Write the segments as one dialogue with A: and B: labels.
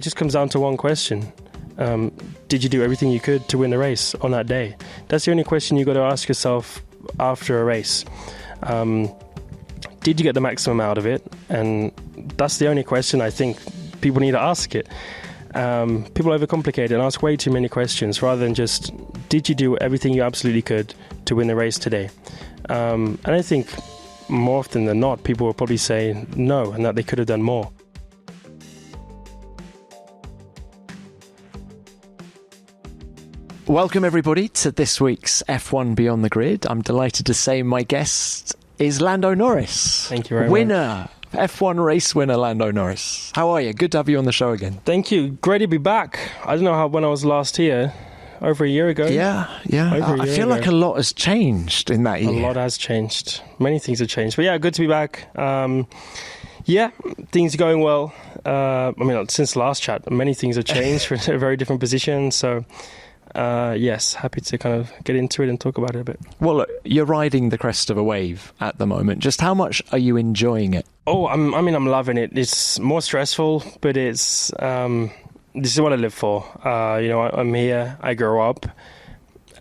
A: just comes down to one question. Did you do everything you could to win the race on that day? That's the only question you got to ask yourself after a race. Did you get the maximum out of it? And that's the only question I think people need to ask it. People overcomplicate it and ask way too many questions rather than just, did you do everything you absolutely could to win the race today? And I think more often than not, people will probably say no, and that they could have done more.
B: Welcome everybody to this week's F1 Beyond the Grid. I'm delighted to say my guest is Lando Norris.
A: Thank you very much.
B: Winner, F1 race winner Lando Norris. How are you? Good to have you on the show again.
A: Thank you. Great to be back. I don't know when I was last here. Over a year ago.
B: Yeah. I feel like a lot has changed in that year.
A: A lot has changed. Many things have changed. But yeah, good to be back. Things are going well. Since the last chat, many things have changed. We're in a very different position. So, yes, happy to kind of get into it and talk about it a bit.
B: Well, look, you're riding the crest of a wave at the moment. Just how much are you enjoying it?
A: Oh, I'm loving it. It's more stressful, but it's... this is what I live for. I'm here. I grew up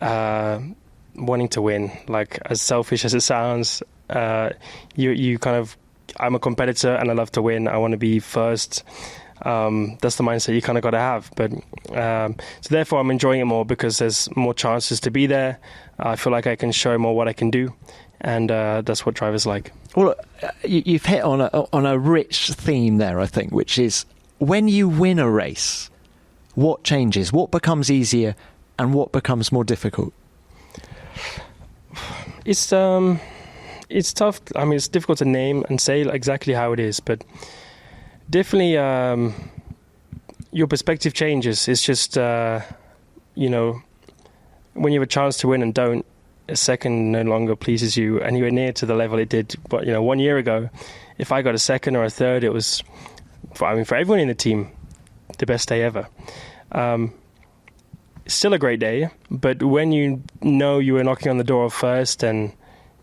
A: wanting to win. Like, as selfish as it sounds, you kind of... I'm a competitor and I love to win. I want to be first. That's the mindset you kind of got to have. But so therefore, I'm enjoying it more because there's more chances to be there. I feel like I can show more what I can do, and that's what drivers like. Well,
B: you've hit on a rich theme there, I think, which is, when you win a race, what changes? What becomes easier and what becomes more difficult?
A: It's tough. It's difficult to name and say exactly how it is, but definitely your perspective changes. It's just, when you have a chance to win and don't, a second no longer pleases you anywhere near to the level it did, 1 year ago. If I got a second or a third, it was... for everyone in the team, the best day ever. Still a great day, but when you know you were knocking on the door of first and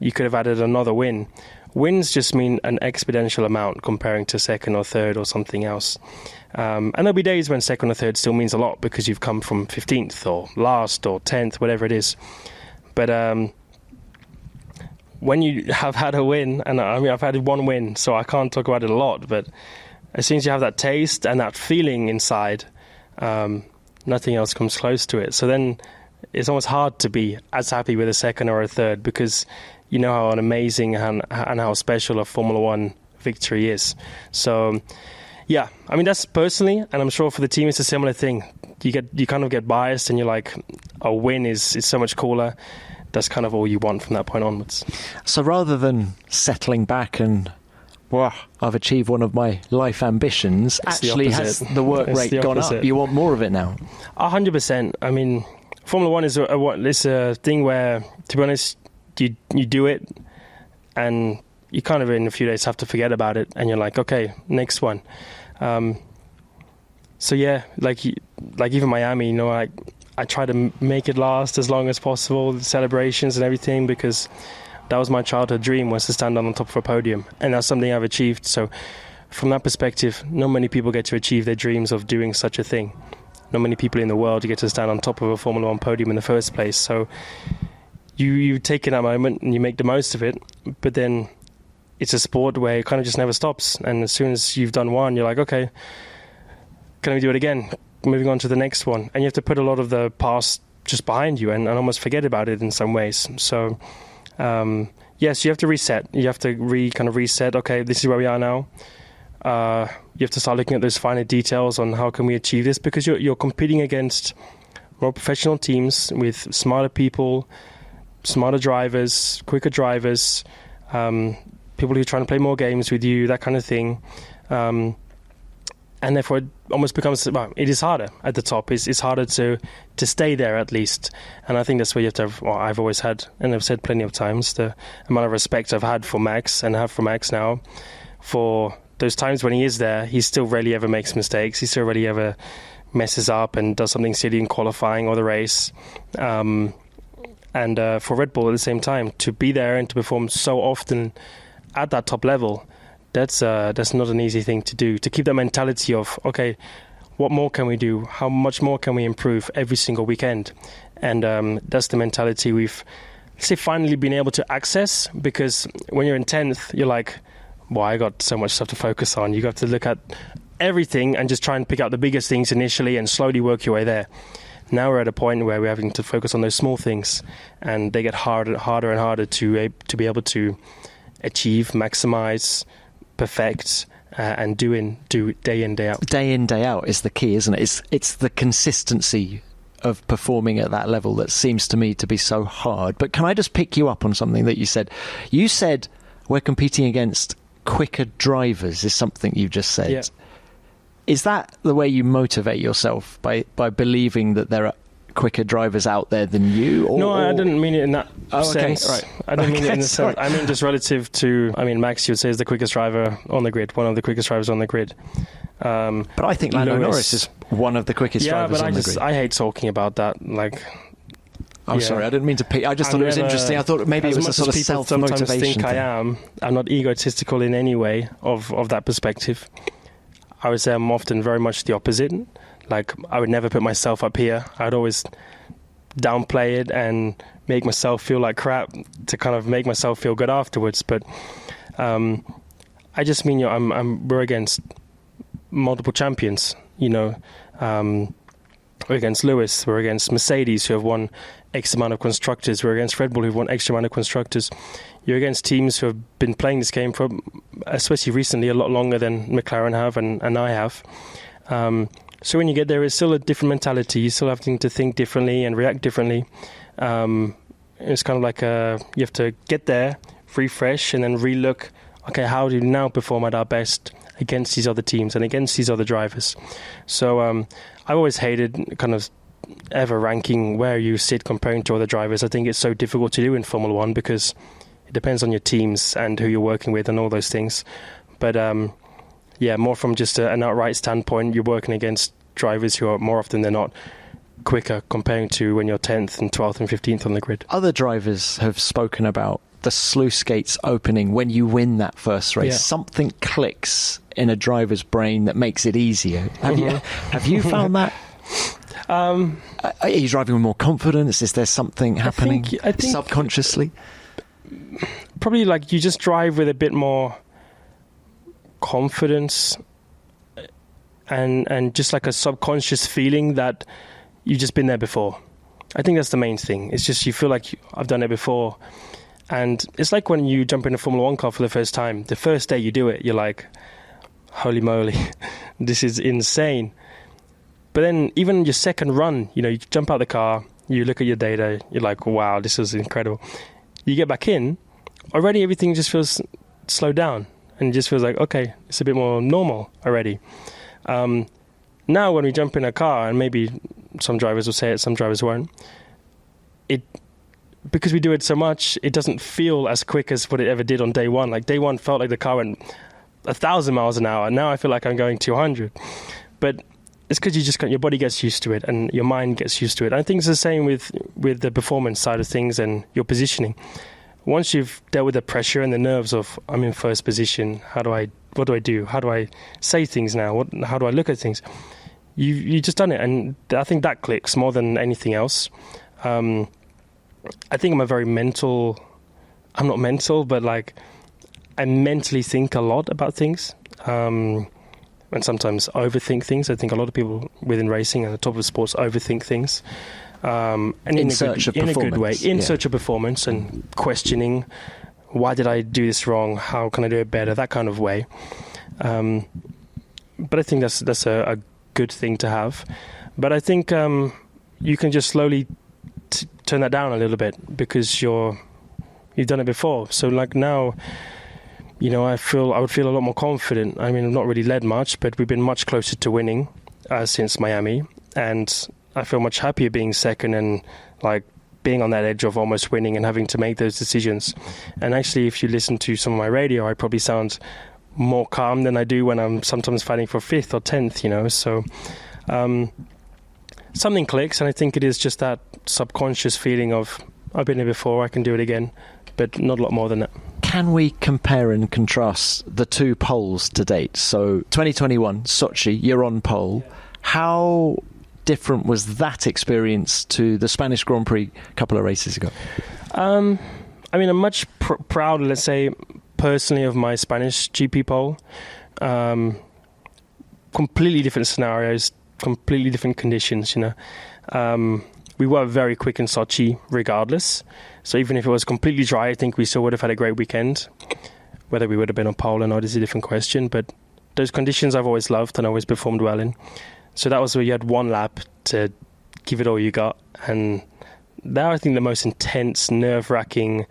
A: you could have added another win, wins just mean an exponential amount comparing to second or third or something else. And there'll be days when second or third still means a lot because you've come from 15th or last or 10th, whatever it is. But when you have had a win, and I've had one win, so I can't talk about it a lot, but as soon as you have that taste and that feeling inside, nothing else comes close to it. So then it's almost hard to be as happy with a second or a third because you know how amazing and how special a Formula One victory is. So, yeah, that's personally, and I'm sure for the team it's a similar thing. You kind of get biased and you're like, a win is so much cooler. That's kind of all you want from that point onwards. So rather than settling back and... well, I've achieved one of my life ambitions. Actually, has the work rate gone up? You want more of it now? 100%. Formula One is a thing where, to be honest, you do it, and you kind of in a few days have to forget about it, and you're like, okay, next one. So yeah, like even Miami, I try to make it last as long as possible, the celebrations and everything, because that was my childhood dream, was to stand on the top of a podium. And that's something I've achieved. So from that perspective, not many people get to achieve their dreams of doing such a thing. Not many people in the world get to stand on top of a Formula One podium in the first place. So you take in that moment and you make the most of it. But then it's a sport where it kind of just never stops. And as soon as you've done one, you're like, okay, can we do it again? Moving on to the next one. And you have to put a lot of the past just behind you and almost forget about it in some ways. So... yes, you have to reset. You have to reset. Okay, this is where we are now. You have to start looking at those finer details on how can we achieve this, because you're competing against more professional teams with smarter people, smarter drivers, quicker drivers, people who are trying to play more games with you, that kind of thing. And therefore, it almost becomes, it is harder at the top. It's harder to stay there, at least. And I think that's where you have to have, I've always had, and I've said plenty of times, the amount of respect I've had for Max, and have for Max now, for those times when he is there, he still rarely ever makes mistakes. He still rarely ever messes up and does something silly in qualifying or the race. And for Red Bull at the same time, to be there and to perform so often at that top level, that's not an easy thing to do. To keep that mentality of, okay, what more can we do? How much more can we improve every single weekend? And that's the mentality we've, say, finally been able to access, because when you're in 10th, you're like, well, I got so much stuff to focus on. You got to look at everything and just try and pick out the biggest things initially and slowly work your way there. Now we're at a point where we're having to focus on those small things, and they get harder and harder to be able to achieve, maximize, perfect, and do day in, day out.
B: Day in, day out is the key, isn't it? It's the consistency of performing at that level that seems to me to be so hard. But can I just pick you up on something that you said? You said we're competing against quicker drivers, is something you just said.
A: Yeah.
B: Is that the way you motivate yourself, by believing that there are quicker drivers out there than you?
A: No, I didn't mean it in that sense.
B: Right.
A: I didn't mean it in the sense. I mean just relative to, Max, you would say, is the quickest driver on the grid, one of the quickest drivers on the grid.
B: But I think Lando Norris is one of the quickest drivers on the grid.
A: I hate talking about that.
B: Sorry, I didn't mean to pick. I just thought it was interesting. I thought maybe it was a sort of self-motivation
A: sometimes think
B: thing.
A: I'm not egotistical in any way of that perspective. I would say I'm often very much the opposite. Like, I would never put myself up here. I'd always downplay it and make myself feel like crap to kind of make myself feel good afterwards. But I just mean, we're against multiple champions. We're against Lewis. We're against Mercedes, who have won X amount of constructors. We're against Red Bull, who've won X amount of constructors. You're against teams who have been playing this game for, especially recently, a lot longer than McLaren have and I have. So when you get there, it's still a different mentality. You're still having to think differently and react differently. It's kind of like you have to get there, refresh, and then relook. Okay, how do you now perform at our best against these other teams and against these other drivers? So I've always hated kind of ever ranking where you sit comparing to other drivers. I think it's so difficult to do in Formula One because it depends on your teams and who you're working with and all those things. But more from just an outright standpoint, you're working against drivers who are more often than not quicker comparing to when you're 10th and 12th and 15th on the grid.
B: Other drivers have spoken about the sluice gates opening when you win that first race.
A: Yeah.
B: Something clicks in a driver's brain that makes it easier. Have you found that? Are you driving with more confidence? Is there something happening
A: I think
B: subconsciously?
A: Probably like you just drive with a bit more confidence and just like a subconscious feeling that you've just been there before. I think that's the main thing. It's just you feel like I've done it before. And it's like when you jump in a Formula One car for the first time. The first day you do it, you're like, holy moly, this is insane. But then even your second run, you jump out the car, you look at your data, you're like, wow, this is incredible. You get back in, already everything just feels slowed down. And it just feels like, okay, it's a bit more normal already. Now when we jump in a car, and maybe some drivers will say it, some drivers won't, because we do it so much, it doesn't feel as quick as what it ever did on day one. Like day one felt like the car went 1,000 miles an hour. Now I feel like I'm going 200. But it's because your body gets used to it and your mind gets used to it. I think it's the same with the performance side of things and your positioning. Once you've dealt with the pressure and the nerves of I'm in first position, what do I do? How do I say things now? How do I look at things? You just done it, and I think that clicks more than anything else. I think I'm not mental, but like I mentally think a lot about things. And sometimes overthink things. I think a lot of people within racing and the top of sports overthink things. And in a good way, search of performance and questioning, why did I do this wrong? How can I do it better? That kind of way. But I think that's a good thing to have. But I think you can just slowly turn that down a little bit because you've done it before. So like now, I would feel a lot more confident. I mean, I've not really led much, but we've been much closer to winning since Miami, and I feel much happier being second and like being on that edge of almost winning and having to make those decisions. And actually, if you listen to some of my radio, I probably sound more calm than I do when I'm sometimes fighting for 5th or 10th, So something clicks, and I think it is just that subconscious feeling of I've been here before, I can do it again, but not a lot more than that.
B: Can we compare and contrast the two poles to date? So 2021, Sochi, you're on pole. How different was that experience to the Spanish Grand Prix a couple of races ago?
A: I'm much proud, let's say, personally, of my Spanish GP pole. Completely different scenarios, completely different conditions, we were very quick in Sochi regardless. So even if it was completely dry, I think we still would have had a great weekend. Whether we would have been on pole or not is a different question. But those conditions I've always loved and always performed well in. So that was where you had one lap to give it all you got. And that, I think, the most intense, nerve-wracking,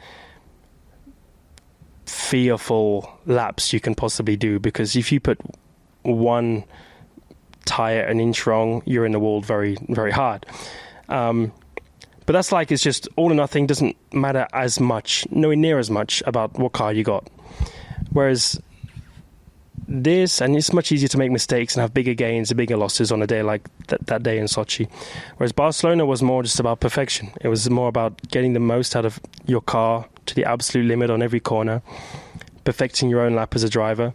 A: fearful laps you can possibly do. Because if you put one tyre an inch wrong, you're in the wall very, very hard. But that's like, it's just all or nothing, doesn't matter as much, nowhere near as much about what car you got. Whereas this, and it's much easier to make mistakes and have bigger gains and bigger losses on a day like that day in Sochi. Whereas Barcelona was more just about perfection. It was more about getting the most out of your car to the absolute limit on every corner, perfecting your own lap as a driver.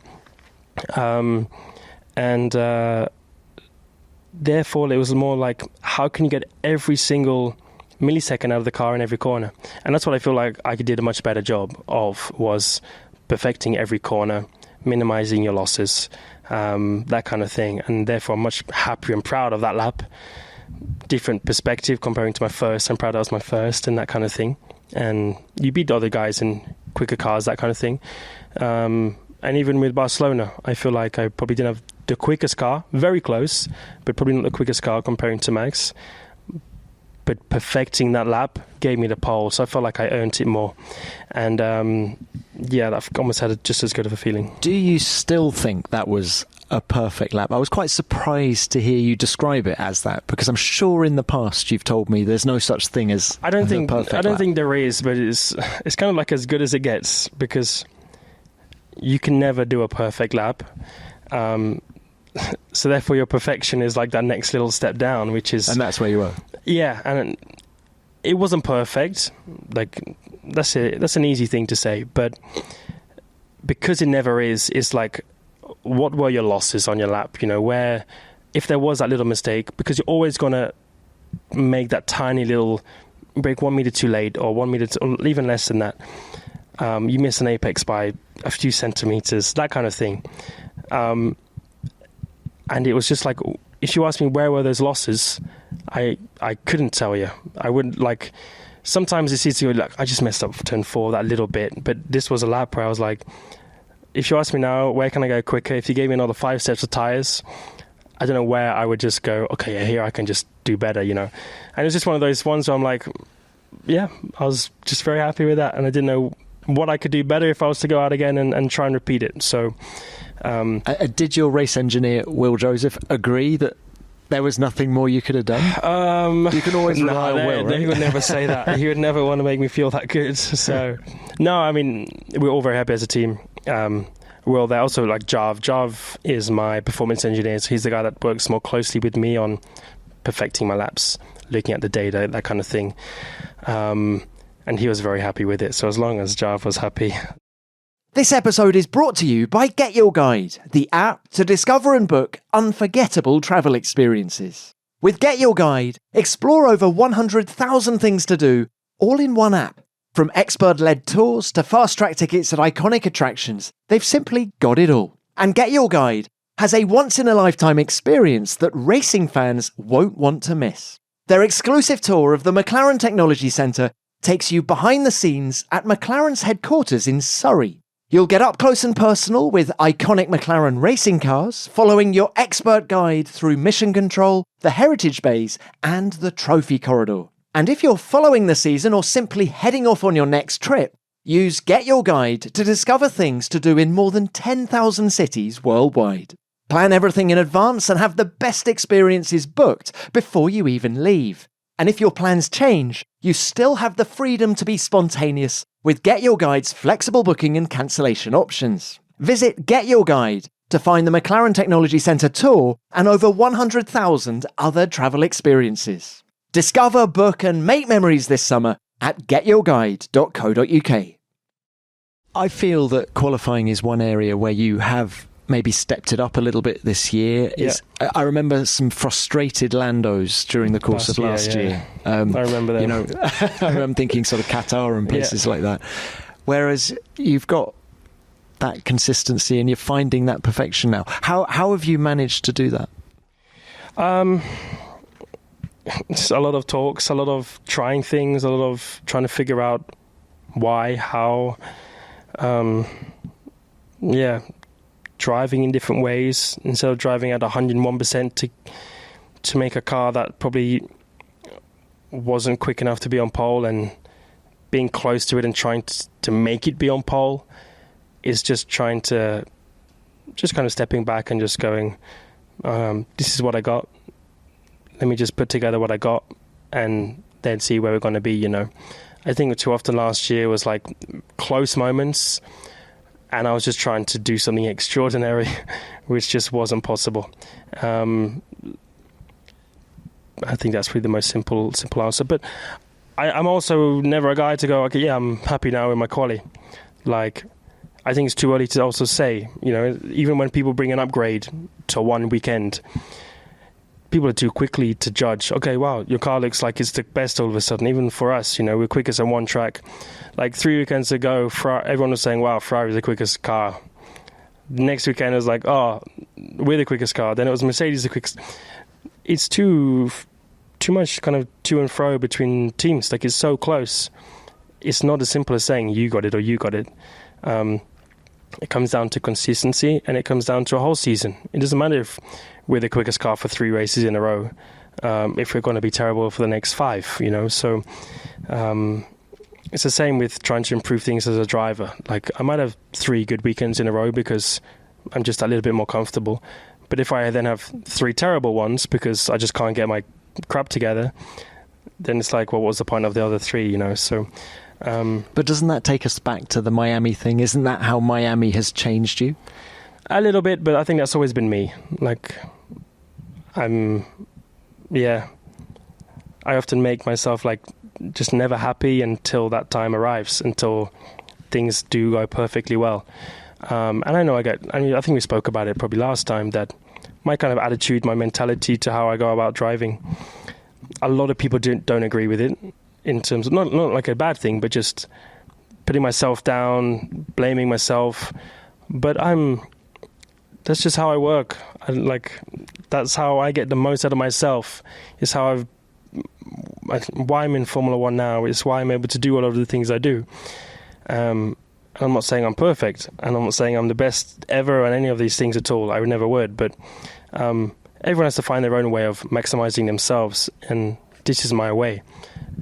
A: Therefore, it was more like, how can you get every single millisecond out of the car in every corner? And that's what I feel like I did a much better job of, was perfecting every corner, minimizing your losses, that kind of thing. And therefore, I'm much happier and proud of that lap. Different perspective comparing to my first. I'm proud that was my first and that kind of thing. And you beat the other guys in quicker cars, that kind of thing. And even with Barcelona, I feel like I probably didn't have the quickest car, very close, but probably not the quickest car comparing to Max. But perfecting that lap gave me the pole, so I felt like I earned it more. And I've almost had just as good of a feeling.
B: Do you still think that was a perfect lap? I was quite surprised to hear you describe it as that, because I'm sure in the past you've told me there's no such thing as
A: I don't think
B: lap.
A: there is, but it's kind of like as good as it gets, because you can never do a perfect lap. So therefore your perfection is like that next little step down, which is...
B: And that's where you were.
A: Yeah, and it wasn't perfect. Like, that's an easy thing to say, but because it never is, it's like, what were your losses on your lap? Where, if there was that little mistake, because you're always going to make that tiny little brake 1 meter too late, or 1 meter, or even less than that. You miss an apex by a few centimeters, that kind of thing. And it was just like, if you ask me where were those losses, I couldn't tell you. I wouldn't, like, sometimes it's easy to go, like, I just messed up for turn 4 that little bit. But this was a lap where I was like, if you ask me now, where can I go quicker? If you gave me another 5 sets of tyres, I don't know where I would just go, okay, yeah, here I can just do better, And it was just one of those ones where I'm like, yeah, I was just very happy with that. And I didn't know what I could do better if I was to go out again and try and repeat it. So...
B: did your race engineer, Will Joseph, agree that there was nothing more you could have done? You can always rely on Will, right?
A: He would never say that. He would never want to make me feel that good. So, no, I mean, we're all very happy as a team. Will, they're also like Jav. Jav is my performance engineer, so he's the guy that works more closely with me on perfecting my laps, looking at the data, that kind of thing. And he was very happy with it. So as long as Jav was happy...
C: This episode is brought to you by GetYourGuide, the app to discover and book unforgettable travel experiences. With GetYourGuide, explore over 100,000 things to do, all in one app. From expert-led tours to fast-track tickets at iconic attractions, they've simply got it all. And GetYourGuide has a once-in-a-lifetime experience that racing fans won't want to miss. Their exclusive tour of the McLaren Technology Centre takes you behind the scenes at McLaren's headquarters in Surrey. You'll get up close and personal with iconic McLaren racing cars, following your expert guide through mission control, the heritage bays, and the trophy corridor. And if you're following the season or simply heading off on your next trip, use GetYourGuide to discover things to do in more than 10,000 cities worldwide. Plan everything in advance and have the best experiences booked before you even leave. And if your plans change, you still have the freedom to be spontaneous with GetYourGuide's flexible booking and cancellation options. Visit GetYourGuide to find the McLaren Technology Centre tour and over 100,000 other travel experiences. Discover, book and make memories this summer at getyourguide.co.uk.
B: I feel that qualifying is one area where you have maybe stepped it up a little bit this year. I remember some frustrated Landos during the course of last year.
A: I remember them.
B: You know, I'm thinking sort of Qatar and places like that. Whereas you've got that consistency and you're finding that perfection now. How have you managed to do that?
A: It's a lot of talks, a lot of trying things, a lot of trying to figure out why, how. Driving in different ways instead of driving at 101% to make a car that probably wasn't quick enough to be on pole, and being close to it and trying to make it be on pole is just kind of stepping back and just going, this is what I got. Let me just put together what I got and then see where we're going to be, you know. I think too often last year was like close moments, and I was just trying to do something extraordinary, which just wasn't possible. I think that's probably the most simple answer. But I'm also never a guy to go, okay, yeah, I'm happy now with my quali. Like, I think it's too early to also say, you know, even when people bring an upgrade to one weekend, people are too quickly to judge, okay, wow, your car looks like it's the best all of a sudden. Even for us, you know, we're quickest on one track. Like 3 weekends ago, everyone was saying, wow, Ferrari's the quickest car. The next weekend it was like, oh, we're the quickest car. Then it was Mercedes the quickest. It's too much kind of to and fro between teams. Like, it's so close. It's not as simple as saying you got it or you got it. It comes down to consistency, and it comes down to a whole season. It doesn't matter if we're the quickest car for 3 races in a row, if we're going to be terrible for the next 5, you know. So it's the same with trying to improve things as a driver. Like, I might have 3 good weekends in a row because I'm just a little bit more comfortable. But if I then have 3 terrible ones because I just can't get my crap together, then it's like, well, what's the point of the other 3, you know? So...
B: but doesn't that take us back to the Miami thing? Isn't that how Miami has changed you?
A: A little bit, but I think that's always been me. Like, I often make myself like just never happy until that time arrives, until things do go perfectly well. And I think we spoke about it probably last time, that my kind of attitude, my mentality to how I go about driving, a lot of people don't agree with it. In terms of not like a bad thing, but just putting myself down, blaming myself. But that's just how I work. That's how I get the most out of myself. It's how why I'm in Formula One now. It's why I'm able to do all of the things I do. I'm not saying I'm perfect, and I'm not saying I'm the best ever on any of these things at all. I never would. But everyone has to find their own way of maximizing themselves, and this is my way.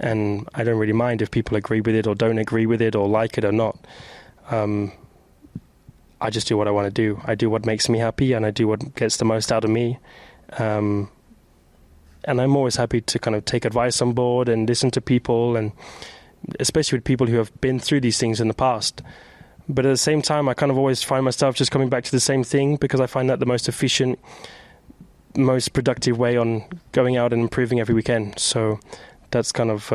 A: And I don't really mind if people agree with it or don't agree with it or like it or not. I just do what I want to do. I do what makes me happy, and I do what gets the most out of me. And I'm always happy to kind of take advice on board and listen to people, and especially with people who have been through these things in the past. But at the same time, I kind of always find myself just coming back to the same thing, because I find that the most efficient, most productive way on going out and improving every weekend. So that's kind of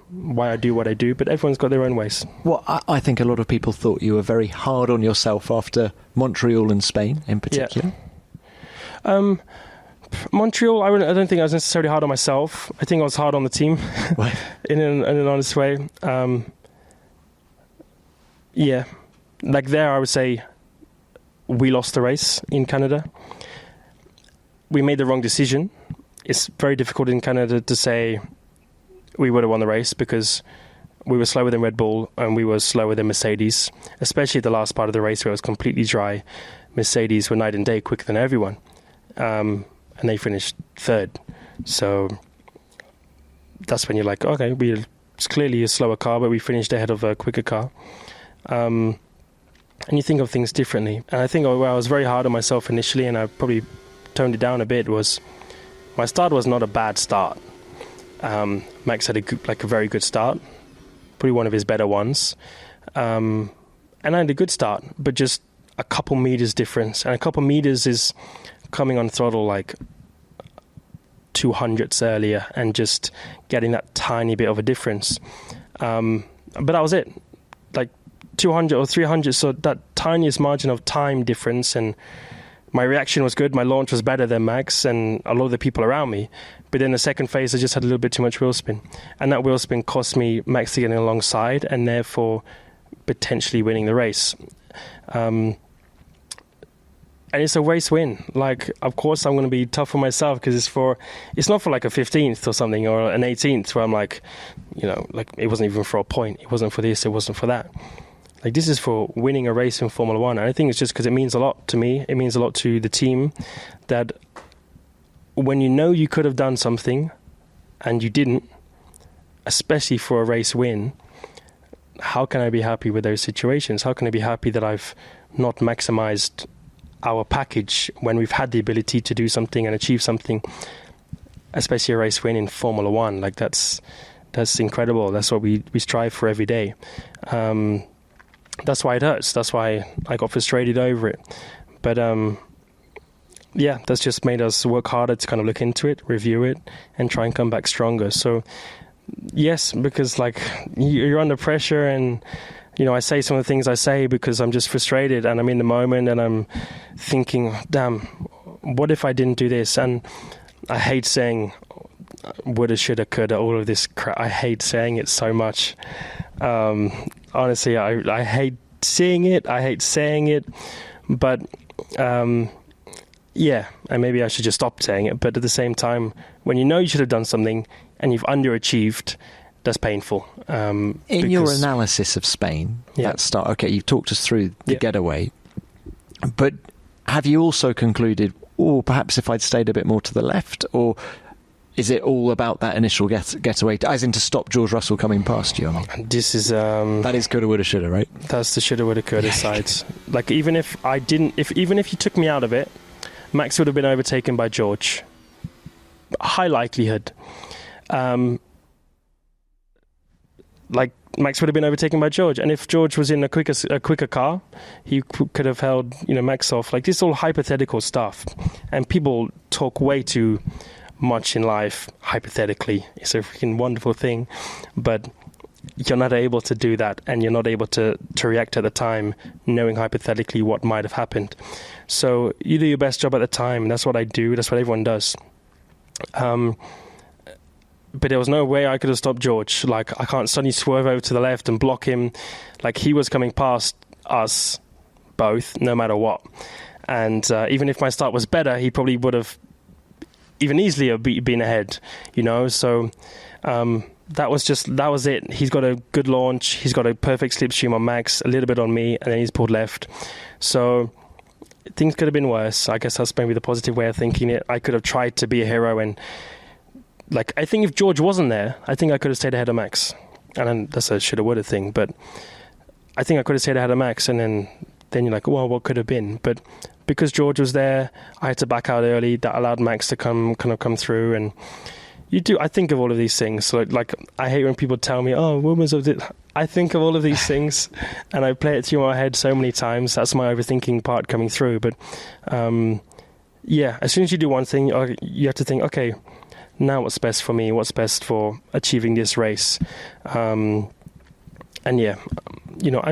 A: why I do what I do, but everyone's got their own ways.
B: Well, I think a lot of people thought you were very hard on yourself after Montreal and Spain in particular.
A: Yeah. Montreal, I don't think I was necessarily hard on myself. I think I was hard on the team in an honest way. Like there, I would say we lost the race in Canada. We made the wrong decision. It's very difficult in Canada to say we would have won the race, because we were slower than Red Bull and we were slower than Mercedes, especially the last part of the race where it was completely dry. Mercedes were night and day quicker than everyone, and they finished 3rd. So that's when you're like, okay, it's clearly a slower car, but we finished ahead of a quicker car. And you think of things differently. And I think where I was very hard on myself initially, and I probably toned it down a bit, was my start was not a bad start. Max had a very good start, probably one of his better ones. And I had a good start, but just a couple meters difference. And a couple meters is coming on throttle like 200ths earlier and just getting that tiny bit of a difference. But that was it. Like 200 or 300, so that tiniest margin of time difference, and my reaction was good. My launch was better than Max and a lot of the people around me. But then the second phase, I just had a little bit too much wheel spin. And that wheel spin cost me Max getting alongside and therefore potentially winning the race. And it's a race win. Like, of course, I'm going to be tough on myself because it's not for like a 15th or something or an 18th where I'm like, like it wasn't even for a point. It wasn't for this. It wasn't for that. Like, this is for winning a race in Formula One. And I think it's just because it means a lot to me. It means a lot to the team that when you could have done something and you didn't, especially for a race win, how can I be happy with those situations? How can I be happy that I've not maximized our package when we've had the ability to do something and achieve something, especially a race win in Formula One? Like, that's incredible. That's what we strive for every day. That's why it hurts. That's why I got frustrated over it. But that's just made us work harder to kind of look into it, review it, and try and come back stronger. So yes, because like you're under pressure, and I say some of the things I say because I'm just frustrated and I'm in the moment and I'm thinking, damn, what if I didn't do this? And I hate saying woulda, shoulda, coulda, all of this crap. I hate saying it so much. Honestly, I hate seeing it. I hate saying it. But, and maybe I should just stop saying it. But at the same time, when you should have done something and you've underachieved, that's painful.
B: In your analysis of Spain, you've talked us through the getaway. But have you also concluded, perhaps if I'd stayed a bit more to the left, or is it all about that initial getaway, as in to stop George Russell coming past you? I mean,
A: this is
B: that is coulda, woulda, shoulda, right?
A: That's the shoulda, woulda, coulda side. Like, even if you took me out of it, Max would have been overtaken by George. High likelihood. Like, Max would have been overtaken by George, and if George was in a quicker car, he could have held Max off. Like, this is all hypothetical stuff, and people talk way too much in life hypothetically. It's a freaking wonderful thing, but you're not able to do that, and you're not able to react at the time knowing hypothetically what might have happened. So you do your best job at the time, and that's what I do. That's what everyone does. But there was no way I could have stopped George. Like, I can't suddenly swerve over to the left and block him. Like, he was coming past us both no matter what. And even if my start was better, he probably would have even easily been ahead, So that was it. He's got a good launch. He's got a perfect slipstream on Max, a little bit on me, and then he's pulled left. So things could have been worse. I guess that's maybe the positive way of thinking it. I could have tried to be a hero, and I think if George wasn't there, I think I could have stayed ahead of Max. And then that's a shoulda, woulda thing, but I think I could have stayed ahead of Max, and then you're like, well, what could have been? But because George was there, I had to back out early. That allowed Max to come through. And I think of all of these things. So like I hate when people tell me, oh, women's of this. I think of all of these things, and I play it through my head so many times. That's my overthinking part coming through. But as soon as you do one thing, you have to think, okay, now what's best for me? What's best for achieving this race? I'm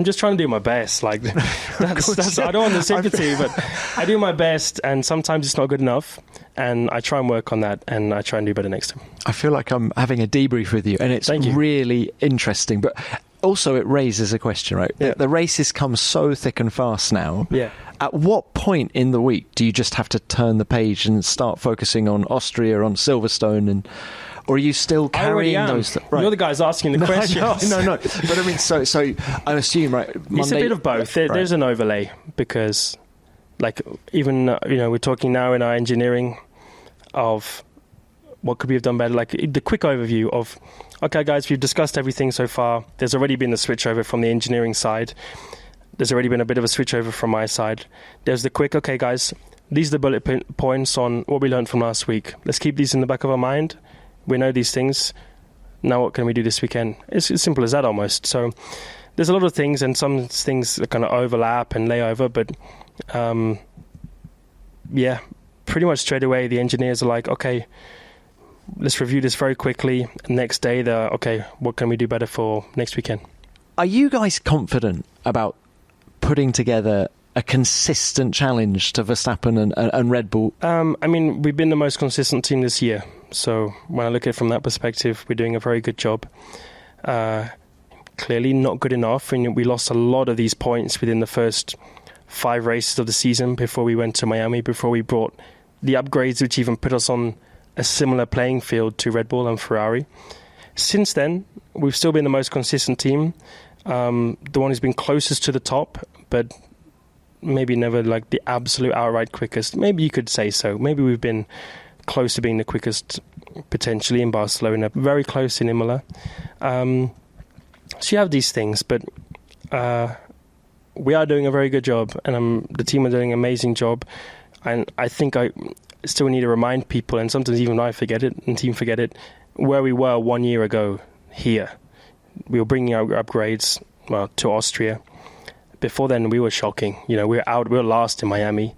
A: just trying to do my best. Like, that's I don't want the sympathy, but I do my best, and sometimes it's not good enough, and I try and work on that, and I try and do better next time.
B: I feel like I'm having a debrief with you, and it's really interesting, but also it raises a question, right? Yeah. The races come so thick and fast now. Yeah. At what point in the week do you just have to turn the page and start focusing on Austria, on Silverstone, or are you still carrying those?
A: Right. You're the guys asking the questions.
B: No. But I mean, so I assume, right? Monday,
A: it's a bit of both. There's an overlay because, like, even we're talking now in our engineering of what could we have done better. Like the quick overview of, okay, guys, we've discussed everything so far. There's already been the switch over from the engineering side. There's already been a bit of a switch over from my side. There's the quick, okay, guys, these are the bullet points on what we learned from last week. Let's keep these in the back of our mind. We know these things. Now what can we do this weekend? It's as simple as that almost. So there's a lot of things, and some things that kind of overlap and lay over, but pretty much straight away the engineers are like, okay, let's review this very quickly. Next day they're, okay, what can we do better for next weekend?
B: Are you guys confident about putting together a consistent challenge to Verstappen and Red Bull?
A: I mean, we've been the most consistent team this year. So when I look at it from that perspective, we're doing a very good job. Clearly not good enough. And we lost a lot of these points within the first 5 races of the season before we went to Miami, before we brought the upgrades which even put us on a similar playing field to Red Bull and Ferrari. Since then, we've still been the most consistent team, the one who's been closest to the top, but maybe never like the absolute outright quickest. Maybe you could say so. Maybe we've been close to being the quickest, potentially, in Barcelona, very close in Imola. So you have these things, but we are doing a very good job, and the team are doing an amazing job. And I think I still need to remind people, and sometimes even I forget it, and team forget it, where we were 1 year ago here. We were bringing our upgrades, to Austria. Before then, we were shocking. We were last in Miami.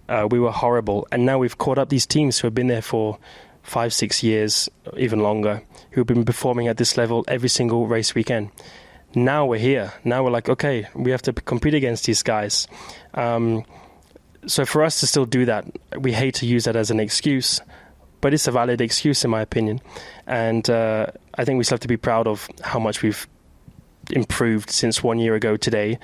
A: We were horrible. And now we've caught up these teams who have been there for 5-6 years, even longer, who've been performing at this level every single race weekend. Now we're here. Now we're like, okay, we have to compete against these guys. So for us to still do that, we hate to use that as an excuse, but it's a valid excuse in my opinion. And I think we still have to be proud of how much we've improved since 1 year ago today,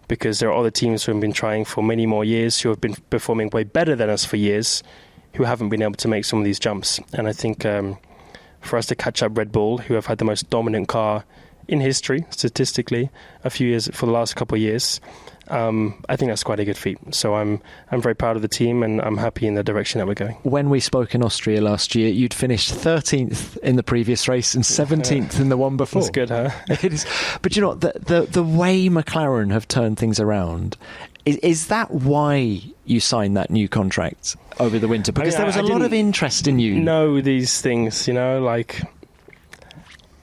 A: because there are other teams who have been trying for many more years, who have been performing way better than us for years, who haven't been able to make some of these jumps. And I think for us to catch up Red Bull, who have had the most dominant car in history, statistically, for the last couple of years, I think that's quite a good feat. So I'm very proud of the team, and I'm happy in the direction that we're going.
B: When we spoke in Austria last year, you'd finished 13th in the previous race and 17th in the one before.
A: That's good, huh?
B: It is. But the way McLaren have turned things around, is that why you signed that new contract over the winter? Because there was a lot of interest in you.
A: Know these things, like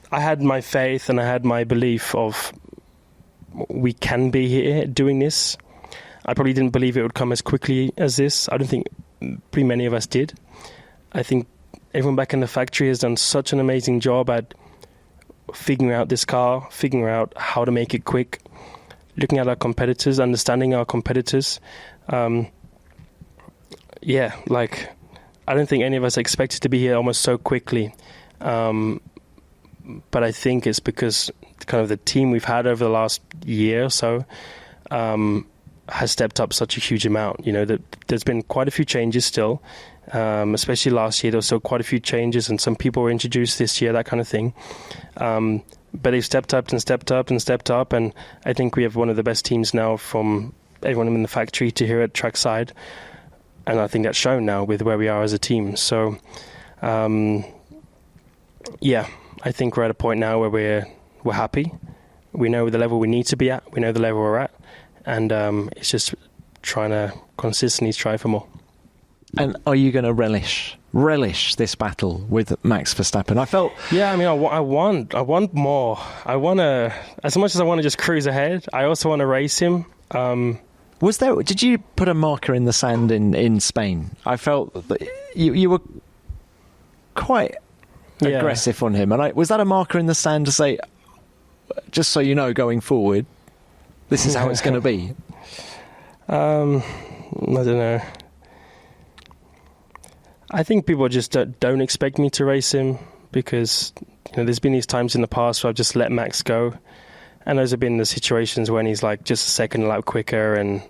A: I had my faith and I had my belief of we can be here doing this. I probably didn't believe it would come as quickly as this. I don't think pretty many of us did. I think everyone back in the factory has done such an amazing job at figuring out this car, figuring out how to make it quick, looking at our competitors, understanding our competitors. I don't think any of us expected to be here almost so quickly. But I think it's because kind of the team we've had over the last year or so has stepped up such a huge amount. There's been quite a few changes still, especially last year. There was still quite a few changes, and some people were introduced this year, that kind of thing. But they've stepped up and stepped up and stepped up, and I think we have one of the best teams now from everyone in the factory to here at trackside, and I think that's shown now with where we are as a team. So, I think we're at a point now where we're happy. We know the level we need to be at. We know the level we're at, and it's just trying to consistently strive for more.
B: And are you going to relish this battle with Max Verstappen? I felt...
A: Yeah, I mean, I want more. I want to... As much as I want to just cruise ahead, I also want to race him.
B: Did you put a marker in the sand in Spain? I felt that you were quite aggressive on him. And was that a marker in the sand to say, just so you know, going forward, this is how it's going to be?
A: I don't know. I think people just don't expect me to race him because there's been these times in the past where I've just let Max go, and those have been the situations when he's like just a second lap quicker, and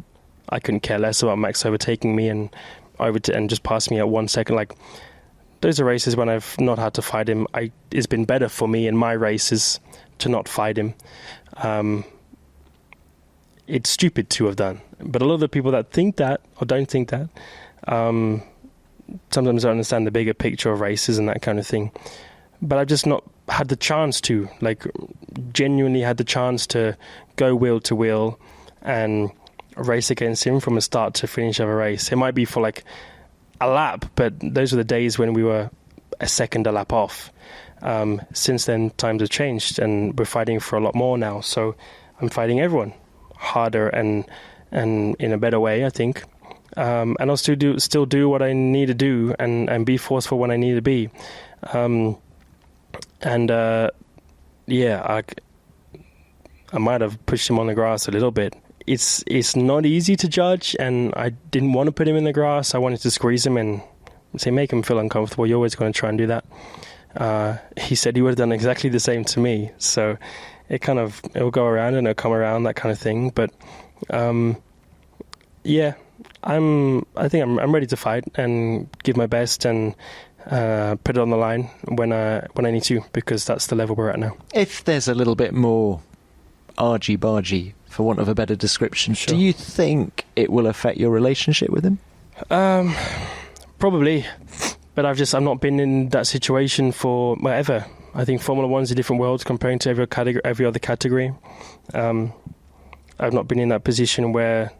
A: I couldn't care less about Max overtaking me and just passing me at 1 second. Like, those are races when I've not had to fight him. It's been better for me in my races to not fight him. It's stupid to have done, but a lot of the people that think that or don't think that sometimes don't understand the bigger picture of races and that kind of thing. But I've just not had the chance to, genuinely had the chance to go wheel to wheel and race against him from a start to finish of a race. It might be for a lap, but those are the days when we were a second a lap off. Since then, times have changed, and we're fighting for a lot more now. So I'm fighting everyone harder and in a better way, I think. And I'll still do what I need to do and be forceful when I need to be. I might have pushed him on the grass a little bit it's not easy to judge, and I didn't want to put him in the grass. I wanted to squeeze him and say, make him feel uncomfortable. You're always going to try and do that. He said he would have done exactly the same to me. So it'll go around and it'll come around, that kind of thing. But yeah, I think I'm ready to fight and give my best and put it on the line when I need to, because that's the level we're at now.
B: If there's a little bit more argy-bargy, for want of a better description,
A: Sure.
B: do you think it will affect your relationship with him?
A: Probably, but I've not been in that situation for ever. I think Formula One's a different world comparing to every other category. I've not been in that position where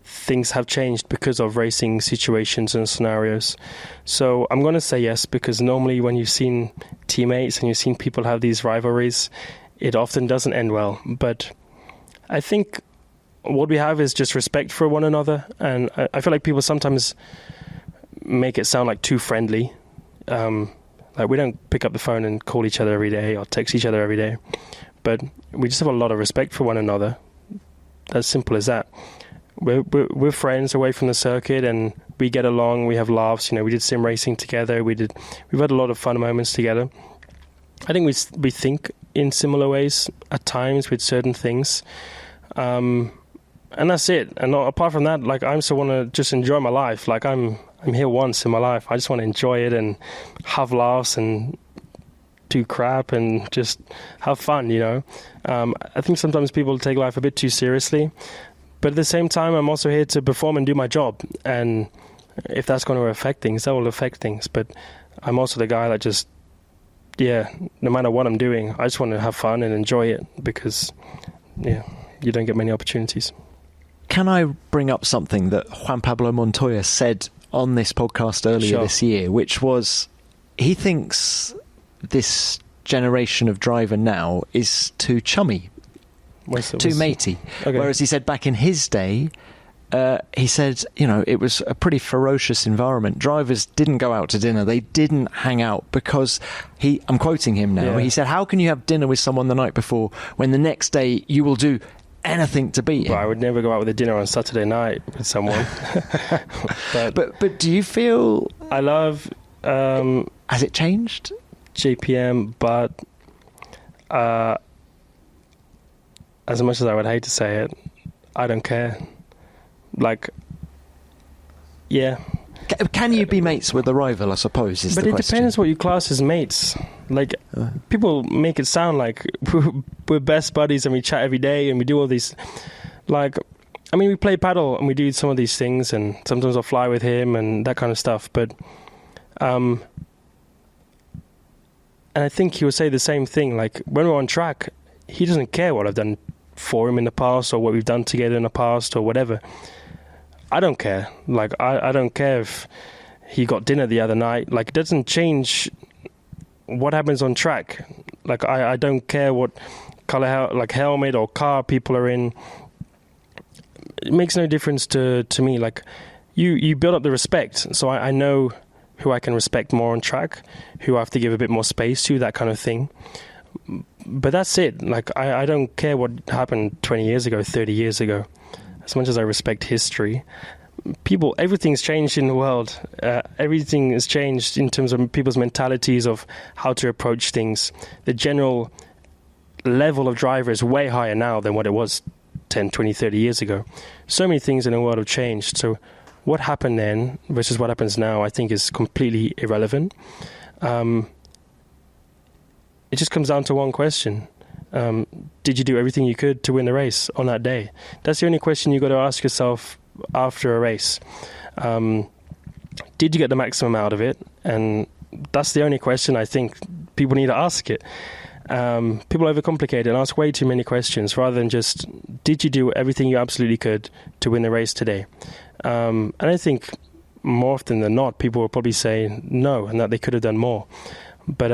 A: things have changed because of racing situations and scenarios. So I'm going to say yes, because normally when you've seen teammates and you've seen people have these rivalries, it often doesn't end well. But I think what we have is just respect for one another, and I feel like people sometimes make it sound like too friendly. Like we don't pick up the phone and call each other every day or text each other every day, but we just have a lot of respect for one another. As simple as that. We're friends away from the circuit, and we get along. We have laughs. We did sim racing together. We've had a lot of fun moments together. I think we think in similar ways at times with certain things, and that's it. And apart from that, like, I still want to just enjoy my life. Like, I'm here once in my life. I just want to enjoy it and have laughs and do crap and just have fun. I think sometimes people take life a bit too seriously. But at the same time, I'm also here to perform and do my job. And if that's going to affect things, that will affect things. But I'm also the guy that just, no matter what I'm doing, I just want to have fun and enjoy it, because, you don't get many opportunities.
B: Can I bring up something that Juan Pablo Montoya said on this podcast earlier this year, which was he thinks this generation of driver now is too chummy. Too matey. Okay. Whereas he said back in his day, he said, it was a pretty ferocious environment. Drivers didn't go out to dinner. They didn't hang out because I'm quoting him now. Yeah. He said, how can you have dinner with someone the night before when the next day you will do anything to beat him?
A: Well, I would never go out with a dinner on Saturday night with someone.
B: but do you feel...
A: I love...
B: has it changed?
A: JPM, but... as much as I would hate to say it, I don't care. Like, yeah.
B: Can you be mates with a rival, I suppose, is the question. But
A: it depends what you class as mates. Like, people make it sound like we're best buddies and we chat every day and we do all these... Like, I mean, we play paddle and we do some of these things, and sometimes I'll fly with him and that kind of stuff. But, and I think he would say the same thing. Like, when we're on track, he doesn't care what I've done for him in the past or what we've done together in the past or whatever. I don't care. Like, I don't care if he got dinner the other night. Like, it doesn't change what happens on track. Like, I don't care what color, like, helmet or car people are in. It makes no difference to me. Like, you build up the respect. So I know who I can respect more on track, who I have to give a bit more space to, that kind of thing. But that's it. Like, I don't care what happened 20 years ago, 30 years ago. As much as I respect history, everything's changed in the world. Everything has changed in terms of people's mentalities of how to approach things. The general level of driver is way higher now than what it was 10, 20, 30 years ago. So many things in the world have changed. So what happened then versus what happens now, I think, is completely irrelevant. It just comes down to one question. Did you do everything you could to win the race on that day? That's the only question you got to ask yourself after a race. Did you get the maximum out of it? And that's the only question I think people need to ask it. People overcomplicate it and ask way too many questions rather than just, did you do everything you absolutely could to win the race today? And I think more often than not, people will probably say no, and that they could have done more. But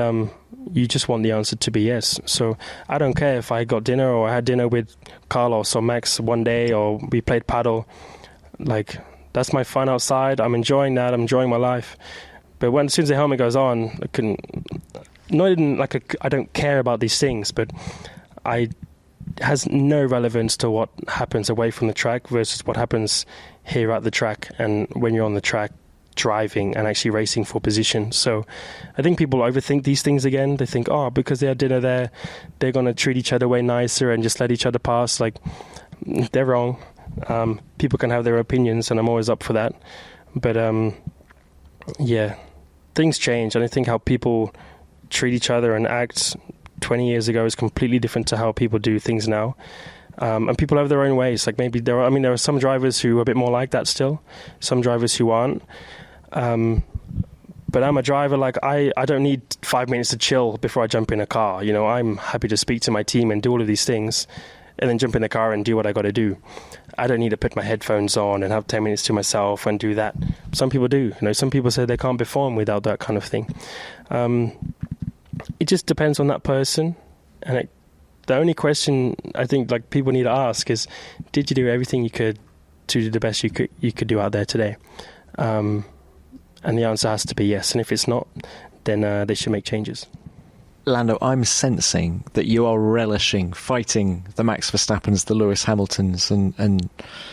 A: you just want the answer to be yes. So I don't care if I got dinner or I had dinner with Carlos or Max one day or we played paddle. Like, that's my fun outside. I'm enjoying that. I'm enjoying my life. But as soon as the helmet goes on, I don't care about these things, but I has no relevance to what happens away from the track versus what happens here at the track and when you're on the track driving and actually racing for position. So I think people overthink these things again. They think, oh, because they had dinner there, they're going to treat each other way nicer and just let each other pass. Like, they're wrong. People can have their opinions, and I'm always up for that. But yeah, things change, and I think how people treat each other and act 20 years ago is completely different to how people do things now. And people have their own ways. Like, maybe there are some drivers who are a bit more like that still, some drivers who aren't. But I'm a driver, like, I don't need 5 minutes to chill before I jump in a car. You know, I'm happy to speak to my team and do all of these things and then jump in the car and do what I got to do. I don't need to put my headphones on and have 10 minutes to myself and do that. Some people do. You know, some people say they can't perform without that kind of thing. It just depends on that person. And the only question I think, like, people need to ask is, did you do everything you could to do the best you could do out there today? And the answer has to be yes. And if it's not, then they should make changes.
B: Lando, I'm sensing that you are relishing fighting the Max Verstappens, the Lewis Hamiltons, and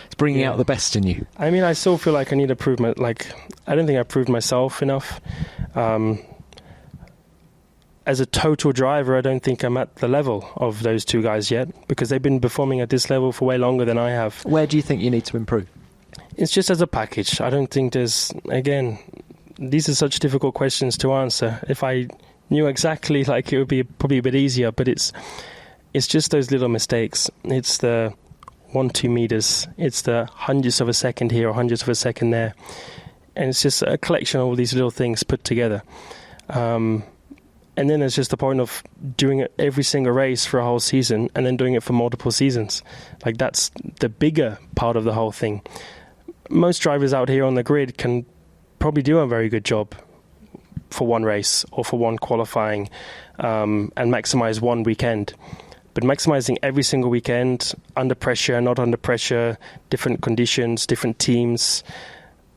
B: it's bringing out the best in you.
A: I mean, I still feel like I need to prove I don't think I proved myself enough. As a total driver, I don't think I'm at the level of those two guys yet, because they've been performing at this level for way longer than I have.
B: Where do you think you need to improve?
A: It's just as a package. I don't think these are such difficult questions to answer. If I knew exactly, like, it would be probably a bit easier, but it's just those little mistakes. It's the 1-2 meters. It's the hundredths of a second here or hundredths of a second there. And it's just a collection of all these little things put together. And then there's just the point of doing it every single race for a whole season and then doing it for multiple seasons. Like, that's the bigger part of the whole thing. Most drivers out here on the grid can probably do a very good job for one race or for one qualifying and maximize one weekend. But maximizing every single weekend, under pressure, not under pressure, different conditions, different teams,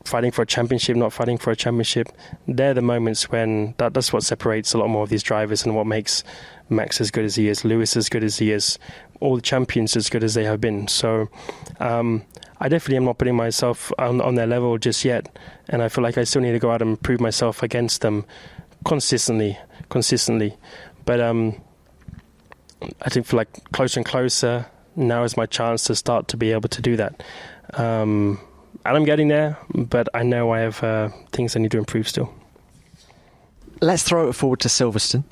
A: fighting for a championship, not fighting for a championship, they're the moments when that's what separates a lot more of these drivers and what makes Max as good as he is, Lewis as good as he is, all the champions as good as they have been. So I definitely am not putting myself on their level just yet, and I feel like I still need to go out and prove myself against them consistently. But I think for like closer and closer, now is my chance to start to be able to do that. And I'm getting there, but I know I have things I need to improve still.
B: Let's throw it forward to Silverstone.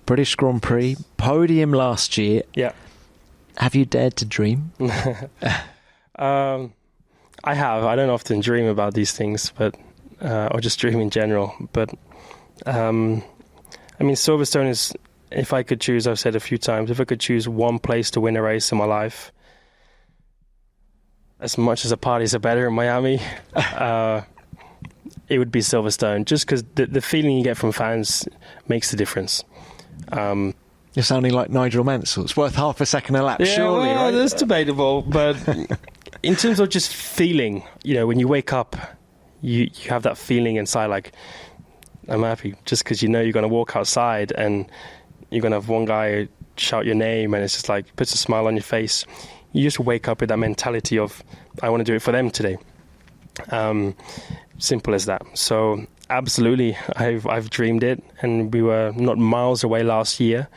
B: British Grand Prix, podium last year.
A: Yeah.
B: Have you dared to dream?
A: I have. I don't often dream about these things, but or just dream in general. But I mean, Silverstone is, if I could choose, I've said a few times, if I could choose one place to win a race in my life, as much as the parties are better in Miami, it would be Silverstone, just because the feeling you get from fans makes the difference.
B: You're sounding like Nigel Mansell. It's worth half a second a lap, surely,
A: well,
B: right?
A: That's debatable, but in terms of just feeling, you know, when you wake up, you have that feeling inside, like, I'm happy, just because you know you're going to walk outside and you're going to have one guy shout your name and it's just like, puts a smile on your face. You just wake up with that mentality of, I want to do it for them today. Simple as that. So absolutely, I've dreamed it, and we were not miles away last year.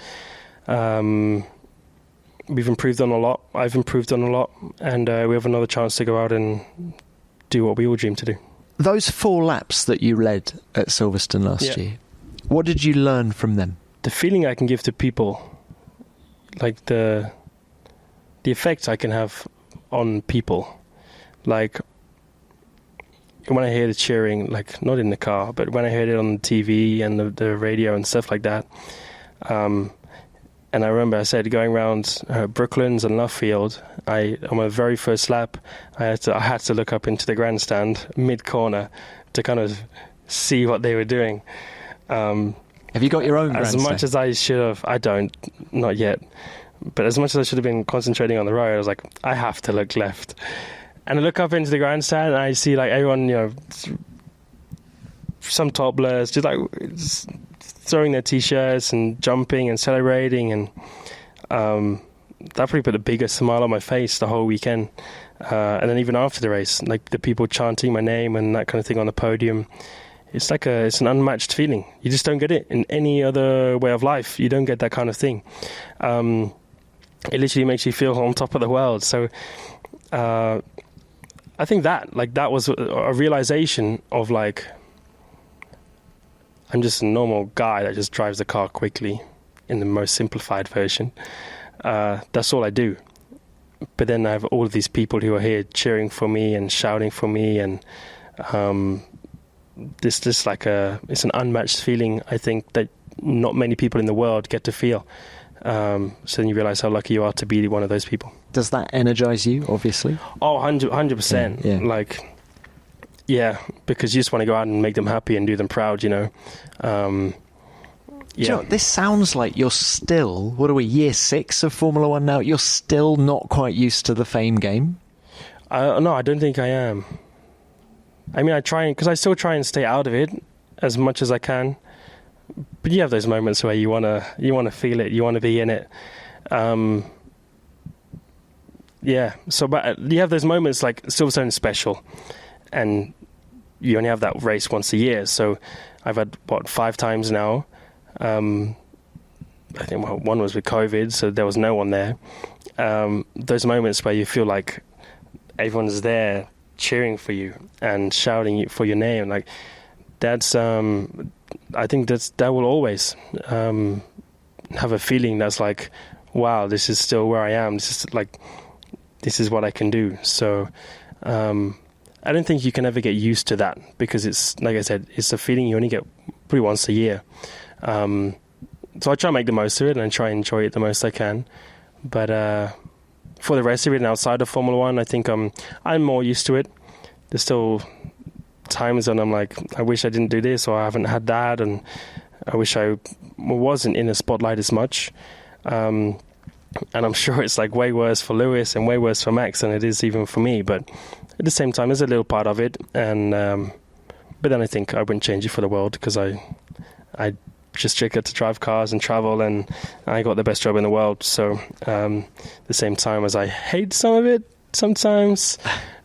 A: We've improved on a lot. I've improved on a lot, and we have another chance to go out and do what we all dream to do.
B: Those 4 laps that you led at Silverstone last year, what did you learn from them?
A: The feeling I can give to people, like the effect I can have on people. Like, when I hear the cheering, like, not in the car, but when I heard it on the TV and the radio and stuff like that. And I remember I said, going around Brooklands and Luffield, on my very first lap, I had to look up into the grandstand mid-corner to kind of see what they were doing.
B: Have you got your own grandstand?
A: As much as I should have, I don't, not yet. But as much as I should have been concentrating on the road, I was like, I have to look left. And I look up into the grandstand and I see, like, everyone, you know, some toddlers just throwing their T-shirts and jumping and celebrating, and that probably put the biggest smile on my face the whole weekend. And then even after the race, like the people chanting my name and that kind of thing on the podium, it's an unmatched feeling. You just don't get it in any other way of life. You don't get that kind of thing. It literally makes you feel on top of the world. So I think that was a realization of like, I'm just a normal guy that just drives the car quickly in the most simplified version. That's all I do. But then I have all of these people who are here cheering for me and shouting for me, and it's an unmatched feeling, I think, that not many people in the world get to feel. So then you realize how lucky you are to be one of those people.
B: Does that energize you, obviously?
A: Oh, 100%.
B: Yeah.
A: Yeah, because you just want to go out and make them happy and do them proud, you know.
B: Do you know, this sounds like you're still, what are we, year 6 of Formula One now? You're still not quite used to the fame game?
A: No, I don't think I am. I mean, because I still try and stay out of it as much as I can. But you have those moments where you wanna feel it, you want to be in it. But you have those moments like Silverstone is special, and you only have that race once a year. So I've had 5 times now. I think one was with COVID, so there was no one there. Those moments where you feel like everyone's there cheering for you and shouting for your name, like that's I think that will always have a feeling that's like, wow, this is still where I am. This is what I can do. So I don't think you can ever get used to that, because it's, like I said, it's a feeling you only get probably once a year. So I try and make the most of it and try and enjoy it the most I can. But for the rest of it and outside of Formula One, I think I'm more used to it. There's still times when I'm like, I wish I didn't do this, or I haven't had that, and I wish I wasn't in the spotlight as much. And I'm sure it's like way worse for Lewis and way worse for Max than it is even for me. But at the same time, there's a little part of it. And but then I think I wouldn't change it for the world, because I just get to drive cars and travel, and I got the best job in the world. So at the same time as I hate some of it sometimes,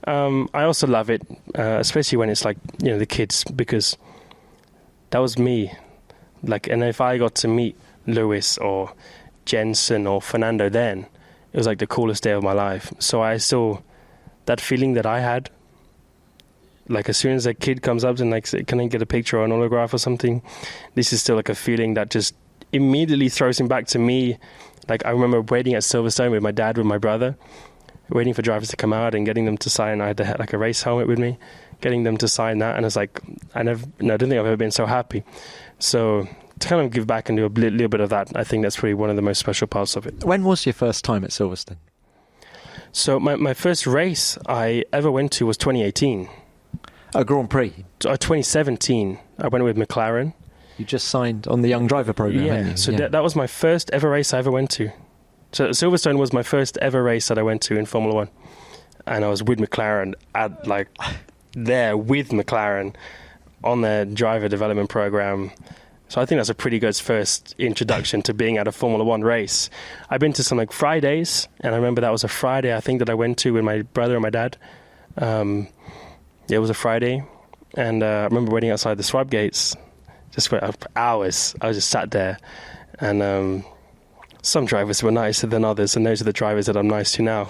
A: I also love it, especially when it's like, you know, the kids, because that was me. Like, and if I got to meet Lewis or Jensen or Fernando, then it was like the coolest day of my life. So I still, that feeling that I had, like as soon as a kid comes up and like, can I get a picture or an autograph or something, this is still like a feeling that just immediately throws him back to me. Like I remember waiting at Silverstone with my dad, with my brother, waiting for drivers to come out and getting them to sign. I had like a race helmet with me, getting them to sign that, and it's like I don't think I've ever been so happy. So to kind of give back and do a little bit of that, I think that's probably one of the most special parts of it.
B: When was your first time at Silverstone?
A: So my first race I ever went to was 2018.
B: A Grand Prix?
A: 2017. I went with McLaren.
B: You just signed on the Young Driver program,
A: yeah.
B: hadn't you?
A: So that was my first ever race I ever went to. So Silverstone was my first ever race that I went to in Formula One. And I was with McLaren, there with McLaren on their driver development program. So I think that's a pretty good first introduction to being at a Formula One race. I've been to some like Fridays, and I remember that was a Friday I think that I went to with my brother and my dad. It was a Friday, and I remember waiting outside the swap gates just for hours. I was just sat there, and some drivers were nicer than others, and those are the drivers that I'm nice to now.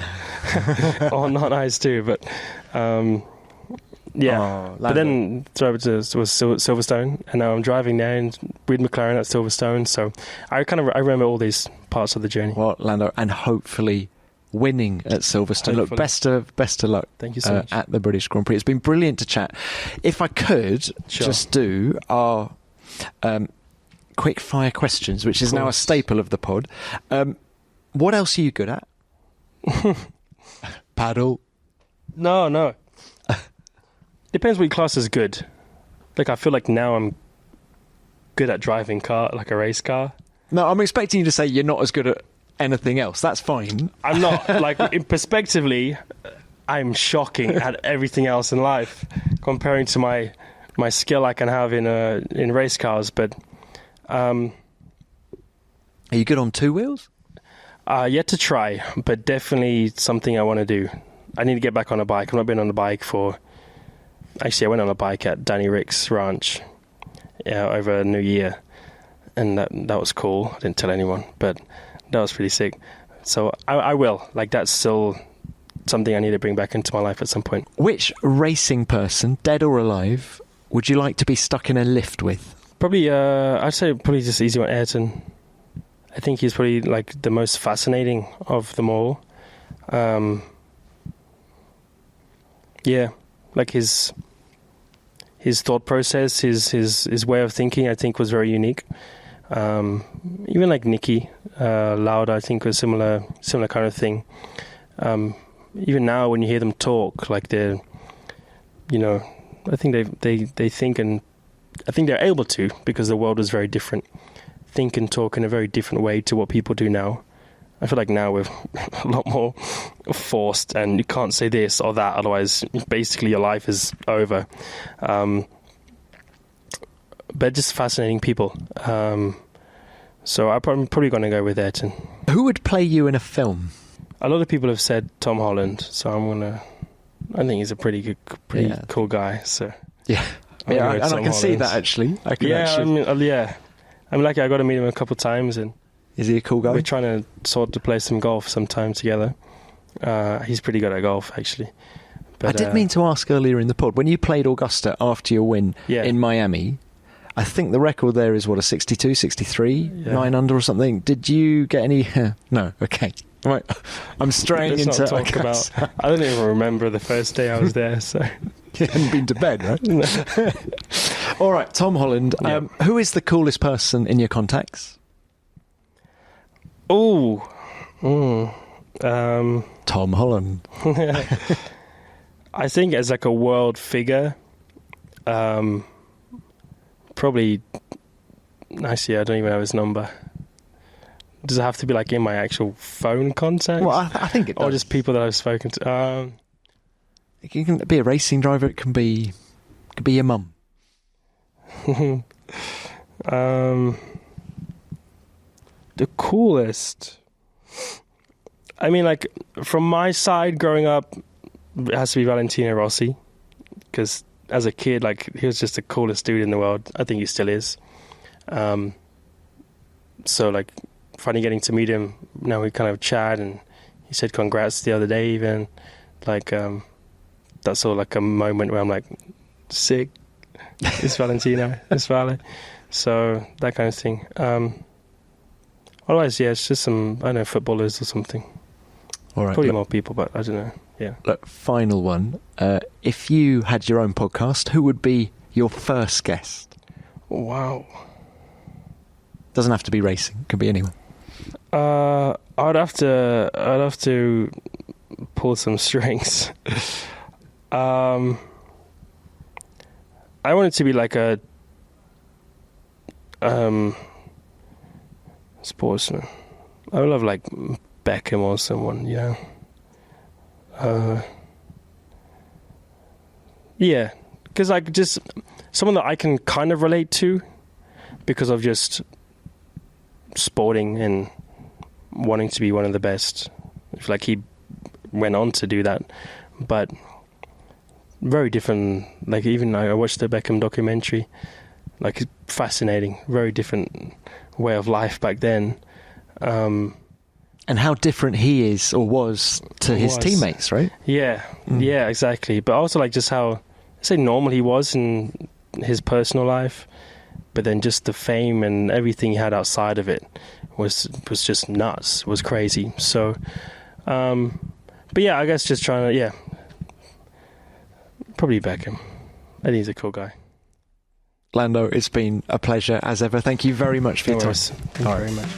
A: Or not nice to, but yeah. But then drove to Silverstone, and now I'm driving there and with McLaren at Silverstone. So I remember all these parts of the journey.
B: Well, Lando, and hopefully winning at Silverstone.
A: Hopefully.
B: Look, best of luck.
A: Thank you so much.
B: At the British Grand Prix. It's been brilliant to chat. If I could just do our quick fire questions, which is now a staple of the pod. What else are you good at? Paddle?
A: No. Depends what class is good. Like I feel like now I'm good at driving car, like a race car.
B: No, I'm expecting you to say you're not as good at anything else. That's fine.
A: I'm not. Like in perspectively, I'm shocking at everything else in life comparing to my skill I can have in race cars. But
B: are you good on two wheels?
A: Yet to try, but definitely something I want to do. I need to get back on a bike. I've not been on a bike for... Actually, I went on a bike at Danny Rick's ranch over New Year, and that was cool. I didn't tell anyone, but that was pretty sick. So I will. Like, that's still something I need to bring back into my life at some point.
B: Which racing person, dead or alive, would you like to be stuck in a lift with?
A: Probably, I'd say probably just easy one, Ayrton. I think he's probably like the most fascinating of them all. Yeah, like his thought process, his way of thinking, I think was very unique. Even like Nicky Lauda, I think was similar kind of thing. Even now, when you hear them talk, like they're, I think they think, and I think they're able to, because the world is very different. Think and talk in a very different way to what people do now. I feel like now we're a lot more forced, and you can't say this or that, otherwise basically your life is over. But just fascinating people. So I'm probably going to go with Ayrton.
B: Who would play you in a film?
A: A lot of people have said Tom Holland, so I think he's a pretty cool guy. So
B: yeah, and I can see that actually.
A: I'm lucky. I got to meet him a couple of times, and
B: is he a cool guy?
A: We're trying to sort to play some golf sometime together. He's pretty good at golf, actually. But,
B: I did mean to ask earlier in the pod, when you played Augusta after your win in Miami, I think the record there is, a 62, 63, 9 under or something. Did you get any... No, okay. Right. I'm straying
A: Let's
B: into...
A: not talk about... I don't even remember the first day I was there, so...
B: You hadn't been to bed, right?
A: No.
B: All right, Tom Holland.
A: Yeah.
B: Who is the coolest person in your contacts?
A: Tom
B: Holland.
A: I think as like a world figure, probably... Actually, I don't even have his number. Does it have to be like in my actual phone contacts?
B: Well, I think it does.
A: Or just people that I've spoken to?
B: It can be a racing driver. It can be your mum.
A: The coolest. I mean, like, from my side growing up, it has to be Valentino Rossi, because as a kid, like, he was just the coolest dude in the world. I think he still is. So, like, finally getting to meet him, now we kind of chat, and he said congrats the other day even. Like, that's all like a moment where I'm like, sick. It's Valentino. It's Vale. So that kind of thing. Otherwise, yeah, it's just some, I don't know, footballers or something.
B: All right.
A: Probably more people, but I don't know. Yeah.
B: Look, final one. If you had your own podcast, who would be your first guest?
A: Wow.
B: Doesn't have to be racing. It can be anyone.
A: I'd have to pull some strings. I want it to be like a sportsman. I would love like Beckham or someone, yeah, because like just someone that I can kind of relate to because of just sporting and wanting to be one of the best. Like he went on to do that, but very different. Like even I watched the Beckham documentary. Like fascinating, very different way of life back then.
B: And how different he is or was to his teammates, right?
A: Yeah, yeah, exactly. But also like just how, I say, normal he was in his personal life, but then just the fame and everything he had outside of it was just nuts, was crazy. So, but yeah, I guess just trying to, probably Beckham. I think he's a cool guy.
B: Lando, it's been a pleasure as ever. Thank you very much for your time.
A: Thank you very much.